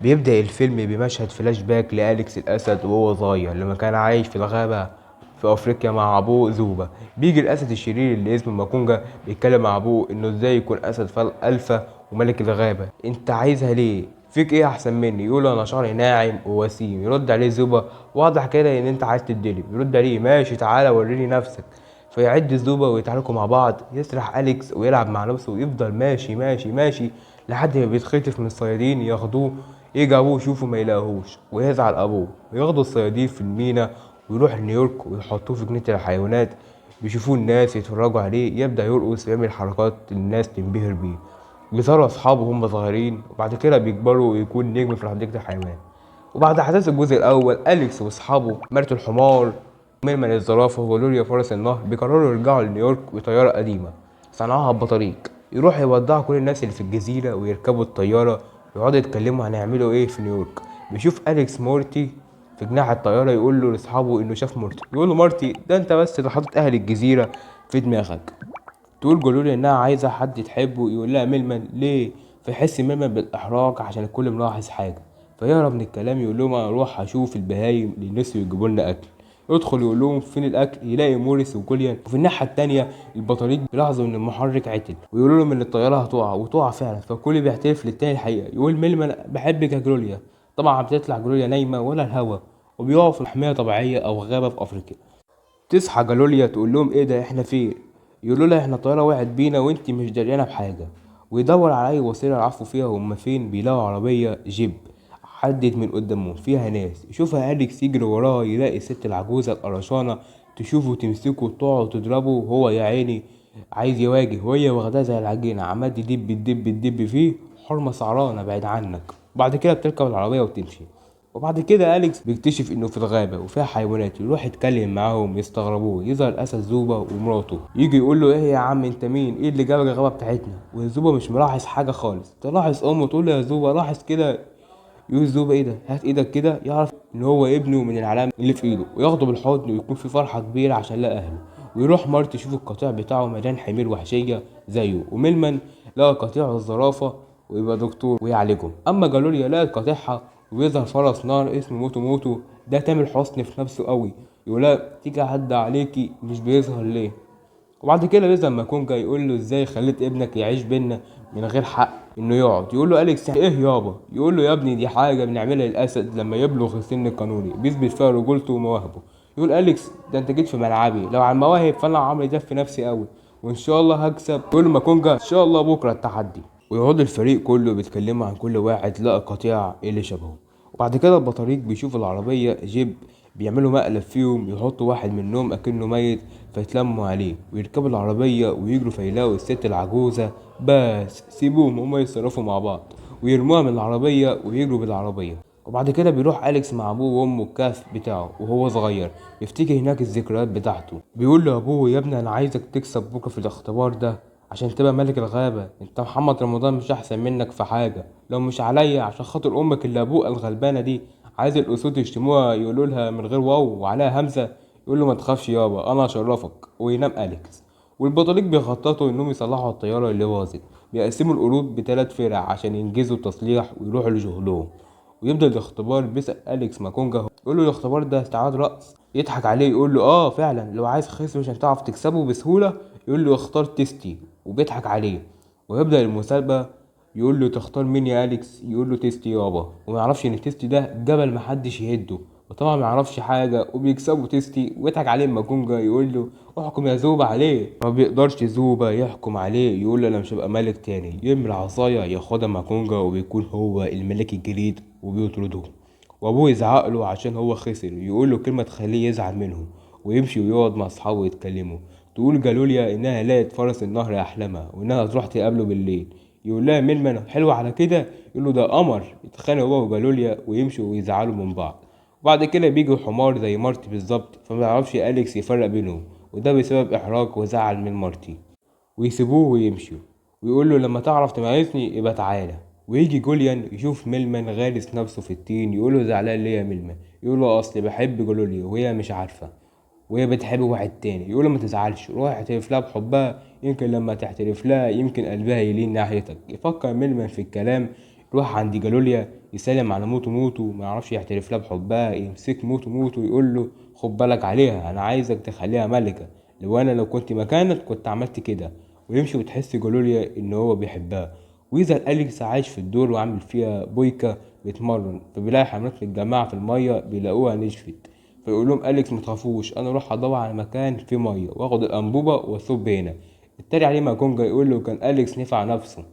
بيبدأ الفيلم بمشهد فلاش باك لأليكس الأسد وهو صغير لما كان عايش في الغابة في أفريقيا مع أبوه زوبا. بيجي الأسد الشرير اللي اسمه ماكونجا بيتكلم مع أبوه إنه إزاي يكون أسد ألفا وملك الغابة. أنت عايزها ليه؟ فيك إيه أحسن مني؟ يقول له أنا شعري ناعم ووسيم. يرد عليه زوبا واضح كده إن أنت عايز تدلي. يرد عليه ماشي تعالى وريني نفسك. فيعد الزوبا ويتحركوا مع بعض، يسرح أليكس ويلعب مع نفسه ويفضل ماشي ماشي ماشي لحد ما بيتخطف من الصيادين ياخدوه. يجي ابوه يشوفه ما يلاقيهوش ويزعل ابوه وياخدوا الصيادين في المينا ويروح نيويورك ويحطوه في جنينة الحيوانات. بيشوفوه الناس يتفرجوا عليه يبدأ يرقص ويعمل حركات الناس تنبهر بيه. بيصاروا أصحابه هم صغيرين وبعد كده بيكبروا ويكون نجم في حديقة الحيوان. وبعد أحداث الجزء الأول أليكس وأصحابه مارتو الحمار ميرمان الزرافة ولوريا فرس النهر بيقرروا يرجعوا لنيويورك بطيارة قديمة صنعوها ببطاريق. يروح يودعوا كل الناس اللي في الجزيرة ويركبوا الطيارة ويقعدوا يتكلموا هنعملوا ايه في نيويورك. بيشوف أليكس مورتي في جناح الطيارة يقول له لاصحابه انه شاف مورتي. يقول له مارتي ده انت بس اللي حاطط اهل الجزيرة في دماغك. تقول جلوريا انها عايزة حد تحبه يقول لها ميلمان ليه. فيحس ميلمان بالاحراج عشان الكل ملاحظ حاجة. فيهرب من الكلام يقول لهم انا اروح اشوف البهايم اللي نسوا يجيبوا لنا اكل. يدخل يقول لهم فين الاكل يلاقي موريس وجوليان. وفي الناحيه التانية البطاريق بيلاحظوا ان المحرك عطل ويقولوا لهم ان الطياره هتقع وتقع فعلا. فالكل بيعترف للتاني الحقيقه. يقول ميلمان بحبك يا جوليا. طبعا بتطلع جوليا نايمه ولا الهوا وبيقعوا في محميه طبيعيه او غابه في افريقيا. تصحى جالوليا تقول لهم ايه ده احنا فين. يقولوا لها احنا الطياره وقعت بينا وانتي مش دريانه بحاجه. ويدور على اي وسيله يعرفوا فيها هما فين. بيلاقوا عربيه جيب عدت من قدامهم فيها ناس. يشوفها أليكس يجري وراها يلاقي الست العجوزة القرشانة تشوفه تمسكه وتقعد تضربه وهو يا عيني عايز يواجه وهي واخداه زي العجينة عمال تدب تدب تدب فيه. حرمة سعرانة بعيد عنك. وبعد كده بتركب العربية وتمشي. وبعد كده أليكس بيكتشف إنه في الغابة وفيها حيوانات. يروح يتكلم معاهم يستغربوه. يظهر الأسد زوبا ومراته. يجي يقول له إيه يا عم أنت مين؟ إيه اللي جابك الغابة بتاعتنا؟ وزوبا مش ملاحظ حاجة خالص. تلاحظ أمه تقول له يا زوبا لاحظ كده. يقول زوبا ايه ده هات ايدك كده. يعرف ان هو ابنه من العلامة اللي في ايده وياخده بالحضن ويكون في فرحة كبيرة عشان لقى اهله. ويروح مارت يشوف القطيع بتاعه مليان حمير وحشية زيه. وميلمان لقى قطيع الزرافة ويبقى دكتور ويعالجهم. اما جالوريا لقت قطيعها ويظهر فرس نار اسمه موتو موتو. ده تامر حسني في نفسه قوي. يقولها تيجي اعدي عليكي مش بيظهر ليه. وبعد كده بيظهر ماكونجا يقول له ازاي خليت ابنك يعيش بينا من غير حق انه يقعد. يقول له اليكس ايه يابا. يقول له يا ابني دي حاجه بنعملها للاسد لما يبلغ السن القانوني بيثبت فيها رجولته ومواهبه. يقول اليكس ده انت جيت في ملعبي. لو على المواهب فانا عمري ده في نفسي قوي وان شاء الله هكسب. يقول له ماكونجا ان شاء الله بكره التحدي. ويقعد الفريق كله بيتكلموا عن كل واحد لقى قطيع ايه اللي شبهه. وبعد كده البطاريق بيشوف العربيه جيب بيعملوا مقلب فيهم. يحطوا واحد منهم اكنه ميت فيتلموا عليه ويركبوا العربية ويجروا فيلاقوا الست العجوزة. بس سيبوهم هما يتصرفوا مع بعض. ويرموها من العربية ويجروا بالعربية. وبعد كده بيروح أليكس مع أبوه وأمه الكهف بتاعه وهو صغير يفتكر هناك الذكريات بتاعته. بيقول له أبوه يا ابني أنا عايزك تكسب بكرة في الاختبار ده عشان تبقى ملك الغابة. انت محمد رمضان مش أحسن منك في حاجة لو مش عليا عشان خاطر أمك اللي أبوه الغلبانة دي عايز الأسود يشتموها يقولوا لها من غير واو وعليها همزة. يقول له ما تخافش يابا انا هشرفك. وينام أليكس. والبطاريق بيخططوا انهم يصلحوا الطيارة اللي باظت. بيقسموا القرود بثلاث فرق عشان ينجزوا التصليح ويروحوا لشغلهم. ويبدأ الاختبار. بيسأل أليكس ماكونجا يقول له الاختبار ده استعاد رأس. يضحك عليه يقول له اه فعلا لو عايز خصم عشان تعرف تكسبه بسهولة. يقول له اختار تيستي وبيضحك عليه. ويبدأ المسابقة. يقول له تختار مين يا أليكس. يقول له تيستي يابا. وما يعرفش ان تيستي ده جبل محدش يهده. وطبعا ما يعرفش حاجه وبيكسبوا تيستي. ويضحك عليه ماكونجا يقول له احكم يا زوبا عليه. ما بيقدرش زوبا يحكم عليه. يقول له انا مش هبقى ملك تاني. يرمي العصايه ياخدها ماكونجا وبيكون هو الملك الجديد وبيطرده. وابوه يزعق له عشان هو خسر. يقول له كلمه تخليه يزعل منهم ويمشي ويقعد مع اصحابه يتكلموا. تقول جالوليا انها لقت فرس النهر احلامها وانها تروح تقابله بالليل. يقول لها ميلمان حلو على كده. يقول له ده قمر. يتخانق هو وجالوليا ويمشوا ويزعلوا من بعض. وبعد كده بيجي حمار زي مارتي بالظبط فما يعرفش أليكس يفرق بينهم. وده بسبب إحراج وزعل من مارتي. ويسيبوه ويمشوا. ويقول له لما تعرف تميزني يبقى تعالى. ويجي جوليان يشوف ميلمان غارس نفسه في الطين. يقول له زعلان ليه يا ميلمان. يقول له اصل بحب جولوليا وهي مش عارفه وهي بتحب واحد تاني. يقول له ما تزعلش روح اعترف لها بحبها يمكن لما تعترف لها يمكن قلبها يلين ناحيتك. يفكر ميلمان في الكلام. روح عند جالوليا يسلم على موتو موتو، ما يعرفش يعترف لها بحبها، يمسك موتو موتو يقول له خد بالك عليها، انا عايزك تخليها ملكة، لو كنت مكانك كنت عملت كده. ويمشي وتحس جالوليا ان هو بيحبها. ويظهر أليكس عايش في الدور وعامل فيها بويكا بيتمرن، فبيلاقي حمامات في الجماعة في المية بيلاقوها نشفت. فيقول لهم أليكس متخافوش، انا اروح ادور على مكان فيه مية واخد الانبوبة واصب هنا. اتريق عليه ماكونجا يقول له كان أليكس نفع نفسه.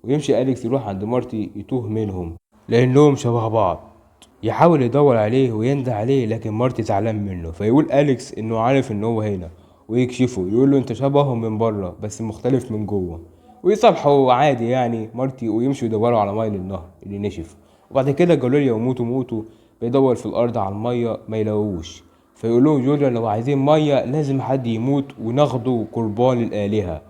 ويمشي أليكس يروح عند مارتي يتوه منهم لأنهم شبه بعض. يحاول يدور عليه وينده عليه لكن مارتي زعلان منه، فيقول أليكس إنه عارف إن هو هنا ويكشفه يقول له أنت شبههم من بره بس مختلف من جوه. ويصالحوا عادي يعني مارتي، ويمشوا يدوروا على مية النهر اللي نشف. وبعد كده جالوريا وموتو موتو بيدور في الأرض على المية ما يلاقوش. فيقول لهم جوليا لو عايزين مية لازم حد يموت وناخده قربان للآلهة.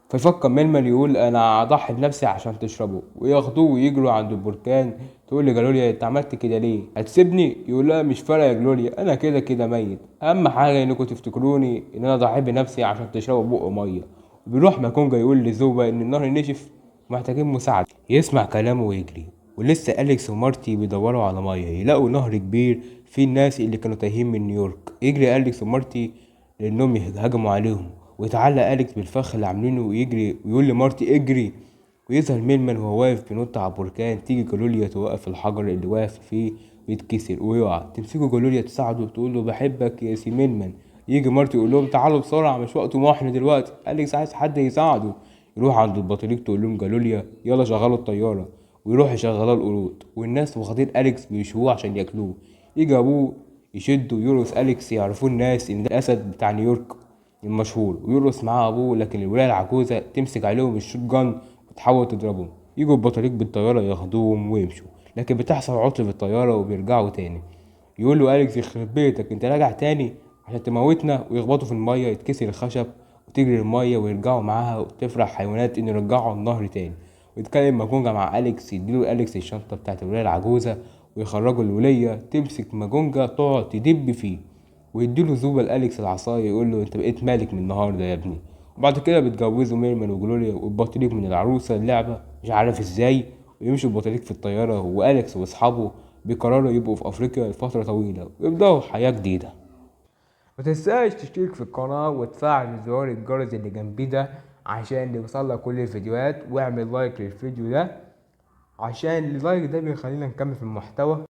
فيفكر ميلمان يقول انا اضحي بنفسي عشان تشربه، وياخدوه ويجروا عند البركان. تقول لجلوريا انت عملت كده ليه؟ هتسيبني؟ يقول لها مش فارقه يا جلوريا، انا كده كده ميت، اهم حاجه انكم تفتكروني ان انا ضحيت بنفسي عشان تشربوا بق ميه. وبيروح ماكونجا يقول لزوبا ان النهر نشف ومحتاجين مساعده. يسمع كلامه ويجري. ولسه أليكس ومارتي بيدوروا على ميه يلاقوا نهر كبير فيه الناس اللي كانوا تايهين من نيويورك. يجري أليكس ومارتي لانهم يهجموا عليهم، ويتعلق أليكس بالفخ اللي عاملينه ويجري ويقول لمارتي اجري. ويظهر ميلمان وهو واقف بينط على بركان. تيجي جالوليا توقف الحجر اللي واقف فيه ويتكسر ويقع. تمسكه جالوليا تساعده وتقول له بحبك يا سي ميلمان. يجي مارتي يقول لهم تعالوا بسرعه مش وقت محن دلوقتي، أليكس عايز حد يساعده. يروح عند البطريق تقول لهم جالوليا يلا شغلوا الطياره. ويروح يشغلوا القرود والناس واخدين أليكس بيشووه عشان ياكلوه. يجي ابوه يشده ويرقص أليكس، يعرفوه الناس ان ده الاسد بتاع نيويورك المشهور. ويرقص معاه ابوه لكن الولاية العجوزة تمسك عليهم الشوت جان وتحاول تضربهم. يجوا البطاريق بالطيارة ياخدوهم ويمشوا، لكن بتحصل عطل في الطيارة وبيرجعوا تاني. يقول له أليكس يخرب بيتك انت راجع تاني عشان تموتنا. ويخبطوا في المية يتكسر الخشب وتجري المية ويرجعوا معاها وتفرح حيوانات ان يرجعوا النهر تاني. ويتكلم ماجونجا مع أليكس يديله أليكس الشنطة بتاعت الولاية العجوزة ويخرجوا الولية. تمسك ماجونجا تقعد تدب فيه ويديله زوبا لأليكس العصاية يقول له انت بقيت مالك من النهارده يا ابني. وبعد كده بيتجوزوا ميرمان وجلوريا والبطريق من العروسة اللعبة مش عارف ازاي. ويمشوا البطريق في الطيارة وأليكس واصحابه بيقرروا يبقوا في أفريقيا لفترة طويلة ويبدأوا حياة جديدة. متنساش تشترك في القناة وتفعل زرار الجرس اللي جنبي ده عشان يوصلك كل الفيديوهات، واعمل لايك للفيديو ده عشان اللايك ده بيخلينا نكمل في المحتوى.